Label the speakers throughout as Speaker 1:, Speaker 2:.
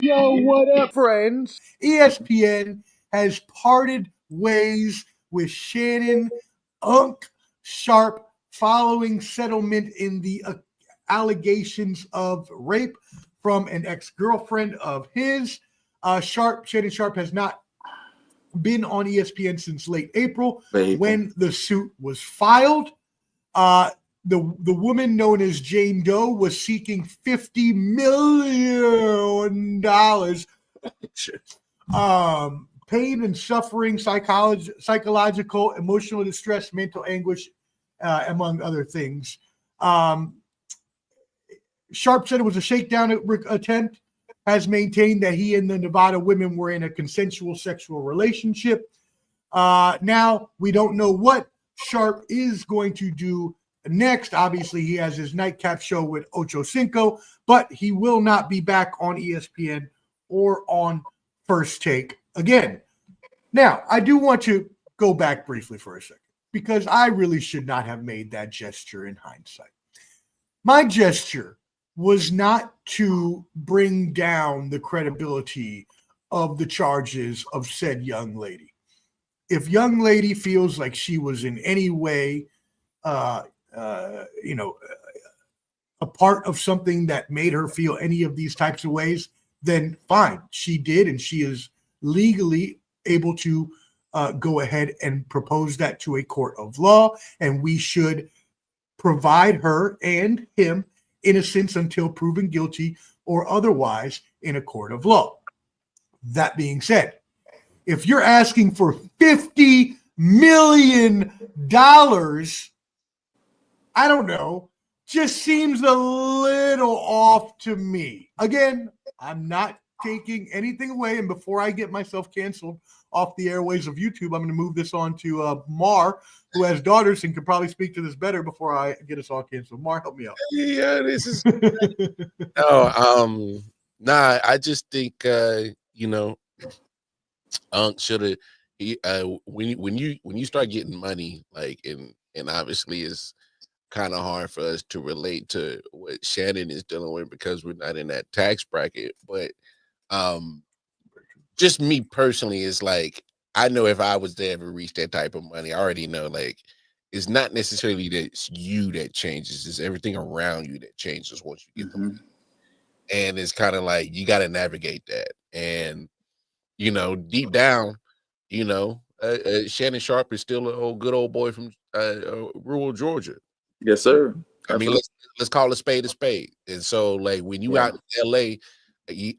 Speaker 1: Yo, what up, friends? ESPN has parted ways with Shannon Sharpe following settlement in the allegations of rape from an ex-girlfriend of his. Shannon Sharpe has not been on ESPN since late April when the suit was filed. The woman known as Jane Doe was seeking $50 million, pain and suffering, psychological, emotional distress, mental anguish, among other things. Sharpe said it was a shakedown attempt, has maintained that he and the Nevada women were in a consensual sexual relationship. Now, we don't know what Sharpe is going to do next. Obviously, he has his nightcap show with Ocho Cinco, but he will not be back on ESPN or on First Take again. Now, I do want to go back briefly for a second because I really should not have made that gesture in hindsight. My gesture was not to bring down the credibility of the charges of said young lady. If young lady feels like she was in any way a part of something that made her feel any of these types of ways, then fine, she did, and she is legally able to go ahead and propose that to a court of law, and we should provide her and him innocence until proven guilty or otherwise in a court of law. That being said, if you're asking for $50 million, I don't know, just seems a little off to me. Again, I'm not taking anything away, and before I get myself canceled off the airways of YouTube, I'm going to move this on to Mar, who has daughters and can probably speak to this better before I get us all canceled. Mar, help me out.
Speaker 2: Yeah, this is I just think Unc should have when you start getting money, like, and obviously it's kind of hard for us to relate to what Shannon is dealing with because we're not in that tax bracket, but just me personally is like, I know if I was to ever reach that type of money, I already know, like, it's not necessarily that it's you that changes, it's everything around you that changes once you get the money. And it's kind of like you got to navigate that. And deep down, Shannon Sharpe is still a good old boy from rural Georgia.
Speaker 3: Yes, sir.
Speaker 2: I mean, let's call a spade a spade. And so, like, when you out in LA,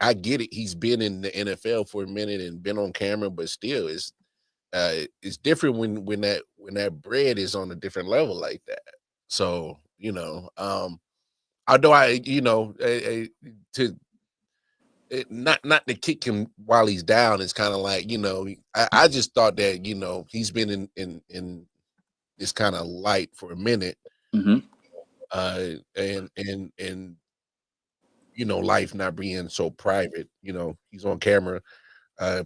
Speaker 2: I get it. He's been in the NFL for a minute and been on camera, but still, it's different when that bread is on a different level like that. So, although not to kick him while he's down, it's kind of like, I just thought that, he's been in this kind of light for a minute. And life not being so private, he's on camera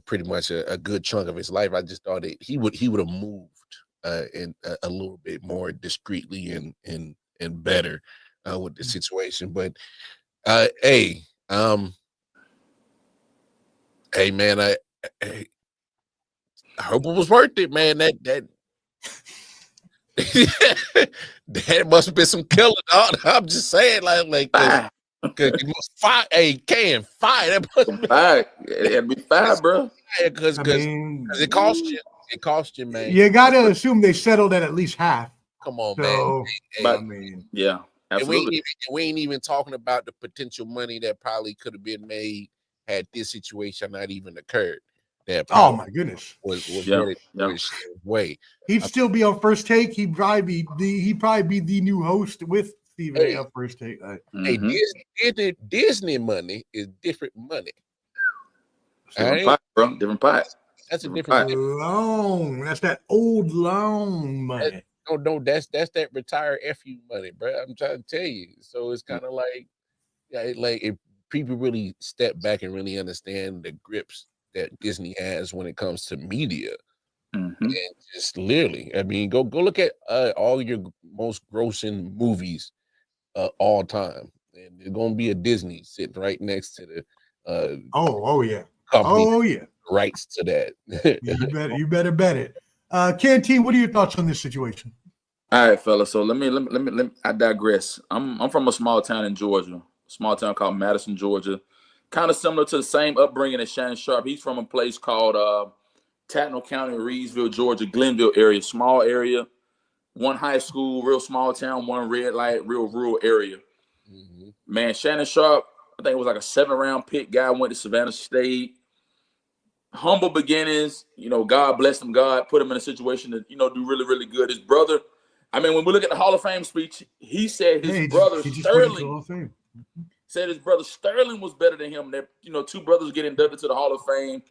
Speaker 2: pretty much a good chunk of his life. I just thought that he would have moved in a little bit more discreetly and better with the situation. But hey man, I hope it was worth it, man. That that must have been some killer, dog. I'm just saying, like because it was fire. Hey, fire. That must be
Speaker 3: fire. It'd be fire, bro.
Speaker 2: Because it cost you. It cost you, man.
Speaker 1: You got to assume they settled at least half.
Speaker 2: Come on, man.
Speaker 3: Hey, yeah, absolutely.
Speaker 2: We ain't even talking about the potential money that probably could have been made had this situation not even occurred.
Speaker 1: Oh my goodness!
Speaker 2: Was way.
Speaker 1: He'd still be on First Take. He'd probably be the new host with Stephen A. on First Take.
Speaker 2: Hey, Disney money is different money.
Speaker 3: Different pot, bro. Different pot.
Speaker 2: That's a different
Speaker 1: loan. That's that old loan money.
Speaker 2: No, that's that retired FU money, bro. I'm trying to tell you. So it's kind of like if people really step back and really understand the grips that Disney has when it comes to media, and just literally, I mean, go look at all your most grossing movies all time, and there's gonna be a Disney sitting right next to
Speaker 1: Oh yeah.
Speaker 2: company
Speaker 1: Oh yeah.
Speaker 2: rights to that.
Speaker 1: You better bet it. Canteen, what are your thoughts on this situation?
Speaker 3: All right, fella. So let me I digress. I'm from a small town in Georgia, small town called Madison, Georgia. Kind of similar to the same upbringing as Shannon Sharpe. He's from a place called Tatnall County, Reedsville, Georgia, Glenville area, small area. One high school, real small town, one red light, real rural area.
Speaker 2: Mm-hmm.
Speaker 3: Man, Shannon Sharpe, I think it was like a 7-round pick guy, went to Savannah State. Humble beginnings, God blessed him. God put him in a situation to, do really, really good. His brother, I mean, when we look at the Hall of Fame speech, he said his brother Sterling said his brother Sterling was better than him. That, two brothers get inducted to the Hall of Fame.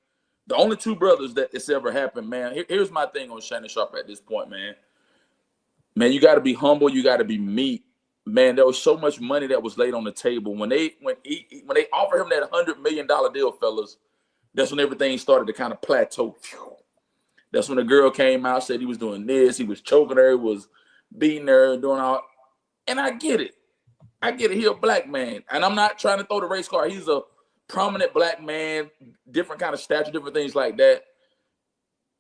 Speaker 3: The only two brothers that it's ever happened, man. Here's my thing on Shannon Sharpe at this point, man. Man, you got to be humble. You got to be meek. Man, there was so much money that was laid on the table. When they offered him that $100 million deal, fellas, that's when everything started to kind of plateau. That's when the girl came out, said he was doing this, he was choking her, he was beating her, doing all. And I get it. He a black man. And I'm not trying to throw the race card. He's a prominent black man, different kind of stature, different things like that.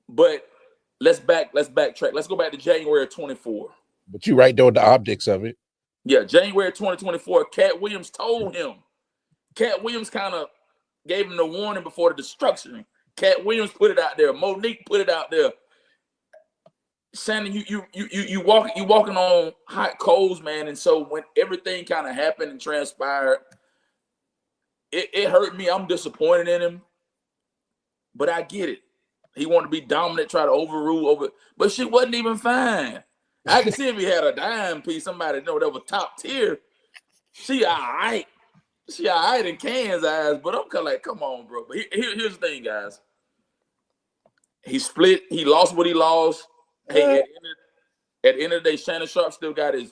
Speaker 3: But let's backtrack. Let's go back to January 24.
Speaker 2: But you right there with the optics of it.
Speaker 3: Yeah, January 2024, Cat Williams told him. Cat Williams kind of gave him the warning before the destruction. Cat Williams put it out there. Monique put it out there. Shannon, you walking on hot coals, man. And so when everything kind of happened and transpired, it hurt me. I'm disappointed in him, but I get it. He wanted to be dominant, try to overrule, but she wasn't even fine. I can see if he had a dime piece, somebody that was top tier. She all right. She all right in Can's eyes, but I'm kind of like, come on, bro. But here's the thing, guys. He split. He lost what he lost. Hey, at the end of the day, Shannon Sharpe still got his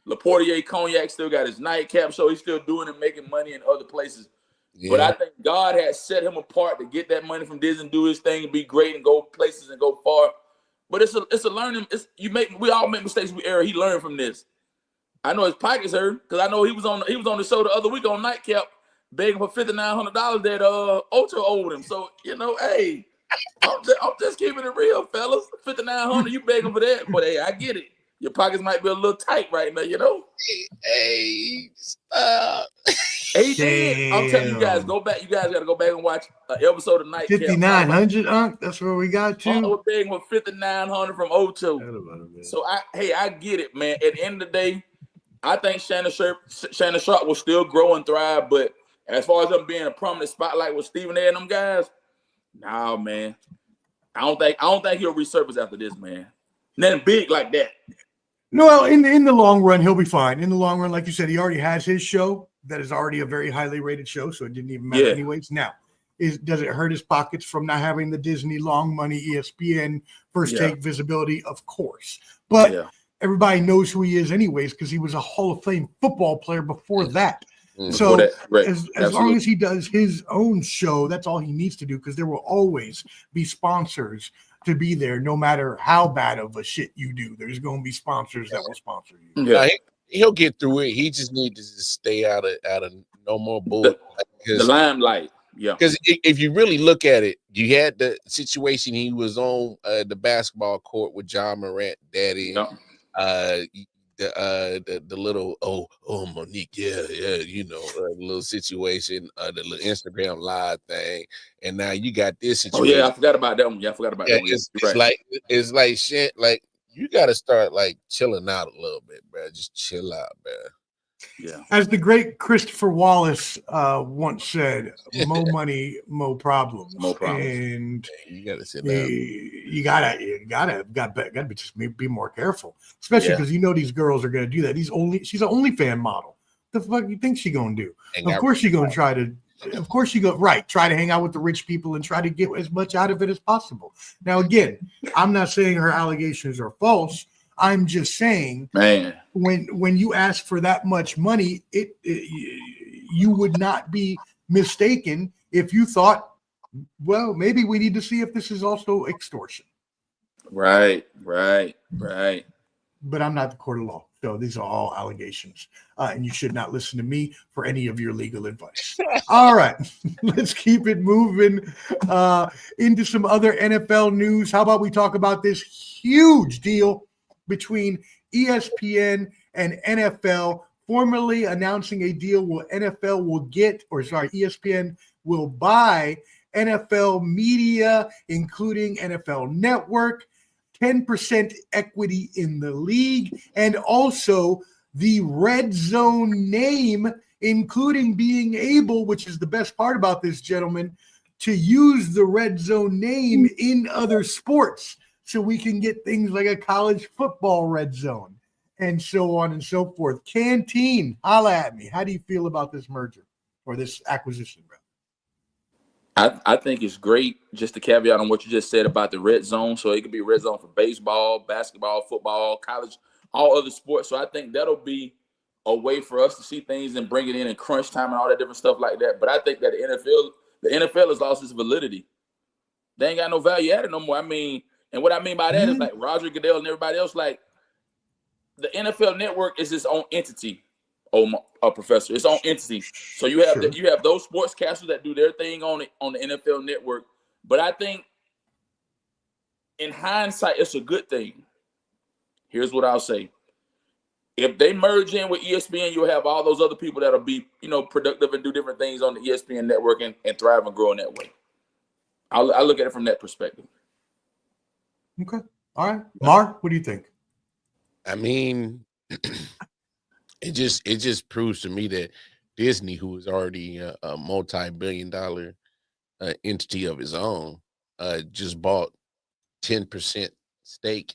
Speaker 3: Laportier cognac, still got his nightcap show. He's still doing and making money in other places. Yeah. But I think God has set him apart to get that money from Disney, do his thing, and be great and go places and go far. But it's a learning. We all make mistakes, we err. He learned from this. I know his pockets hurt because I know he was on the show the other week on Nightcap begging for $5,900 that Ocho owed him. So hey, I'm just keeping it real, fellas. $5,900, you begging for that? But hey, I get it. Your pockets might be a little tight right now,
Speaker 2: Hey, stop.
Speaker 3: He did. I'm telling you guys, go back. You guys got to go back and watch an episode of Nightcap.
Speaker 1: 5,900, that's where we got to.
Speaker 3: We're begging for $5,900 from Ocho. So I get it, man. At the end of the day, I think Shannon Sharpe will still grow and thrive. But as far as them being a prominent spotlight with Stephen A and them guys, nah, man. I don't think he'll resurface after this, man. Nothing big like that.
Speaker 1: No, in the long run, he'll be fine. In the long run, like you said, he already has his show that is already a very highly rated show, so it didn't even matter anyways. Now, does it hurt his pockets from not having the Disney long money, ESPN first take visibility? Of course, but everybody knows who he is anyways because he was a Hall of Fame football player before that. So as long as he does his own show, that's all he needs to do because there will always be sponsors to be there, no matter how bad of a shit you do. There's going to be sponsors that will sponsor you.
Speaker 2: Yeah, he'll get through it. He just needs to just stay out of no more bull.
Speaker 3: The limelight. Yeah.
Speaker 2: Because if you really look at it, you had the situation he was on the basketball court with John Morant, daddy.
Speaker 3: Yeah.
Speaker 2: The little Monique, the little situation, the little Instagram live thing, and now you got this situation.
Speaker 3: Oh yeah, I forgot about that one. Yeah, I forgot about that one.
Speaker 2: It's like shit. Like you got to start like chilling out a little bit, bro. Just chill out, bro.
Speaker 3: Yeah.
Speaker 1: As the great Christopher Wallace once said, "More money, more problems."
Speaker 3: More problems.
Speaker 1: And
Speaker 2: you got to sit down.
Speaker 1: You gotta just be more careful, especially because these girls are gonna do that. She's an OnlyFans model. The fuck you think she gonna do? Of course she gonna try to. Of course she try to hang out with the rich people and try to get as much out of it as possible. Now again, I'm not saying her allegations are false. I'm just saying,
Speaker 3: man,
Speaker 1: when you ask for that much money, you would not be mistaken if you thought, well, maybe we need to see if this is also extortion.
Speaker 3: Right.
Speaker 1: But I'm not the court of law. So these are all allegations, and you should not listen to me for any of your legal advice. All right, let's keep it moving into some other NFL news. How about we talk about this huge deal between ESPN and NFL, formally announcing a deal where ESPN will buy NFL media, including NFL Network, 10% equity in the league, and also the Red Zone name, including being able, which is the best part about this, gentlemen, to use the Red Zone name in other sports. So we can get things like a college football Red Zone and so on and so forth. Canteen, holla at me. How do you feel about this merger or this acquisition, bro?
Speaker 3: I think it's great. Just to caveat on what you just said about the red zone. So it could be red zone for baseball, basketball, football, college, all other sports. So I think that'll be a way for us to see things and bring it in crunch time and all that different stuff like that. But I think that the NFL has lost its validity. They ain't got no value added no more. I mean, and what I mean by that is like Roger Goodell and everybody else, like the NFL Network is its own entity. Professor, its own entity. So you have you have those sportscasters that do their thing on the NFL Network. But I think in hindsight, it's a good thing. Here's what I'll say. If they merge in with ESPN, you'll have all those other people that'll be, productive and do different things on the ESPN network and thrive and grow in that way. I look at it from that perspective.
Speaker 1: Okay. All right. Mar, what do you think?
Speaker 2: I mean, it just proves to me that Disney, who is already a multi-billion-dollar entity of his own, just bought 10% stake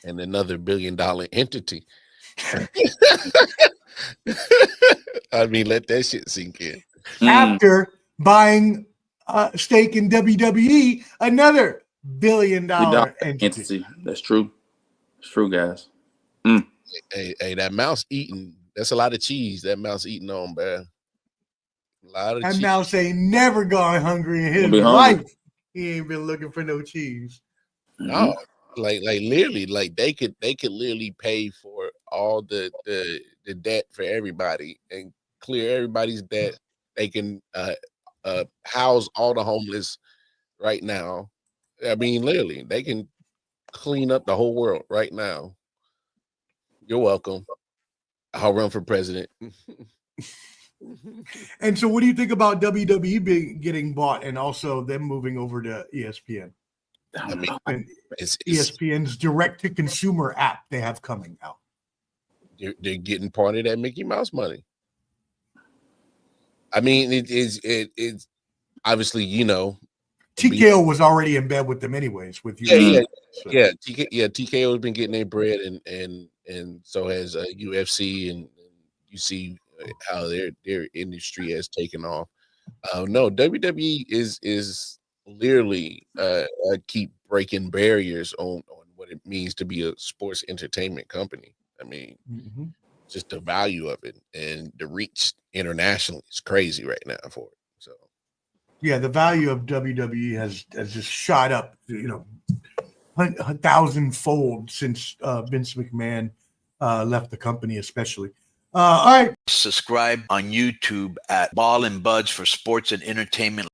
Speaker 2: in another billion-dollar entity. I mean, let that shit sink in.
Speaker 1: After buying a stake in WWE, another billion-dollar entity.
Speaker 3: That's true. It's true, guys.
Speaker 2: Hey, that mouse eating, that's a lot of cheese that mouse eating on, man. A lot of
Speaker 1: that
Speaker 2: cheese.
Speaker 1: Mouse ain't never gone hungry in his life. He ain't been looking for no cheese.
Speaker 2: No, like literally, like they could literally pay for all the debt for everybody and clear everybody's debt. They can house all the homeless right now. I mean, literally, they can clean up the whole world right now. You're welcome. I'll run for president.
Speaker 1: And so what do you think about WWE getting bought and also them moving over to ESPN?
Speaker 2: I mean,
Speaker 1: and
Speaker 2: it's
Speaker 1: ESPN's direct-to-consumer app they have coming out.
Speaker 2: They're getting part of that Mickey Mouse money. I mean, it's obviously,
Speaker 1: TKO was already in bed with them anyways. With
Speaker 2: you, TKO has been getting their bread, and so has UFC, and you see how their industry has taken off. No, WWE is literally keep breaking barriers on what it means to be a sports entertainment company. I mean, just the value of it and the reach internationally is crazy right now for it. So,
Speaker 1: yeah, the value of WWE has just shot up, 1,000-fold since Vince McMahon left the company, especially. All right.
Speaker 4: Subscribe on YouTube at Ball and Buds for sports and entertainment.